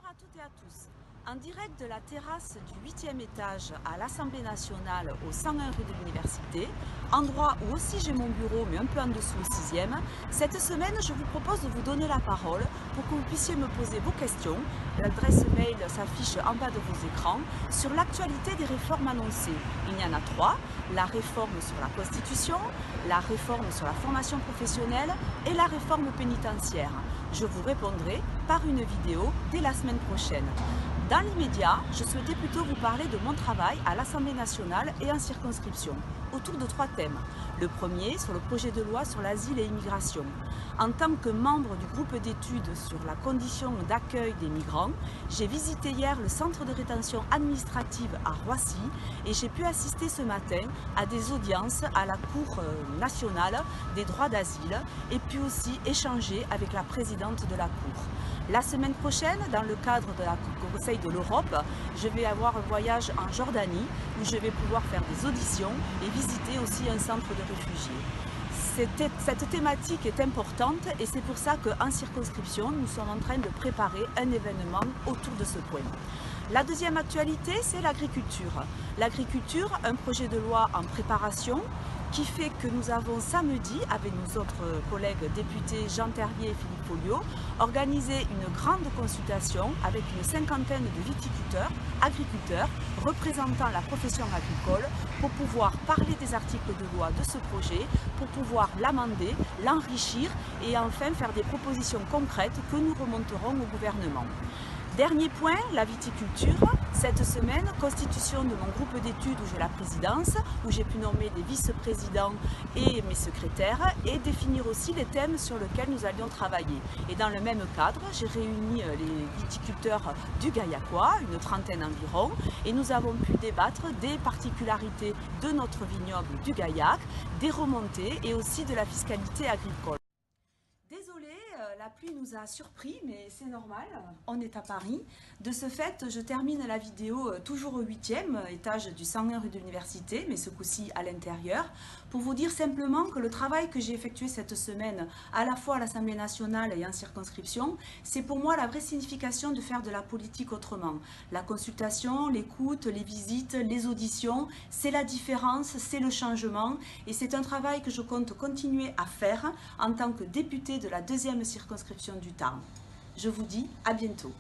Bonjour à toutes et à tous. En direct de la terrasse du 8e étage à l'Assemblée nationale au 101 rue de l'Université, endroit où aussi j'ai mon bureau mais un peu en dessous au 6e, cette semaine je vous propose de vous donner la parole pour que vous puissiez me poser vos questions. L'adresse mail s'affiche en bas de vos écrans sur l'actualité des réformes annoncées. Il y en a trois: la réforme sur la Constitution, la réforme sur la formation professionnelle et la réforme pénitentiaire. Je vous répondrai par une vidéo dès la semaine prochaine. Dans l'immédiat, je souhaitais plutôt vous parler de mon travail à l'Assemblée nationale et en circonscription, autour de trois thèmes. Le premier, sur le projet de loi sur l'asile et l'immigration. En tant que membre du groupe d'études sur la condition d'accueil des migrants, j'ai visité hier le centre de rétention administrative à Roissy et j'ai pu assister ce matin à des audiences à la Cour nationale des droits d'asile et puis aussi échanger avec la présidente de la Cour. La semaine prochaine, dans le cadre de la Conseil de l'Europe, je vais avoir un voyage en Jordanie où je vais pouvoir faire des auditions et visiter aussi un centre de réfugiés. Cette thématique est importante et c'est pour ça qu'en circonscription, nous sommes en train de préparer un événement autour de ce point. La deuxième actualité, c'est l'agriculture. L'agriculture, un projet de loi en préparation qui fait que nous avons samedi, avec nos autres collègues députés Jean Terrier et Philippe Folliot, organisé une grande consultation avec une cinquantaine de viticulteurs, agriculteurs, représentant la profession agricole, pour pouvoir parler des articles de loi de ce projet, pour pouvoir l'amender, l'enrichir et enfin faire des propositions concrètes que nous remonterons au gouvernement. Dernier point, la viticulture. Cette semaine, constitution de mon groupe d'études où j'ai la présidence, où j'ai pu nommer des vice-présidents et mes secrétaires et définir aussi les thèmes sur lesquels nous allions travailler. Et dans le même cadre, j'ai réuni les viticulteurs du Gaillacois, une trentaine environ, et nous avons pu débattre des particularités de notre vignoble du Gaillac, des remontées et aussi de la fiscalité agricole. Désolée, la pluie nous a surpris, mais c'est normal, on est à Paris. De ce fait, je termine la vidéo toujours au 8e étage du 101 rue de l'Université, mais ce coup-ci à l'intérieur, pour vous dire simplement que le travail que j'ai effectué cette semaine, à la fois à l'Assemblée nationale et en circonscription, c'est pour moi la vraie signification de faire de la politique autrement. La consultation, l'écoute, les visites, les auditions, c'est la différence, c'est le changement, et c'est un travail que je compte continuer à faire en tant que députée de la deuxième circonscription du Tarn. Je vous dis à bientôt.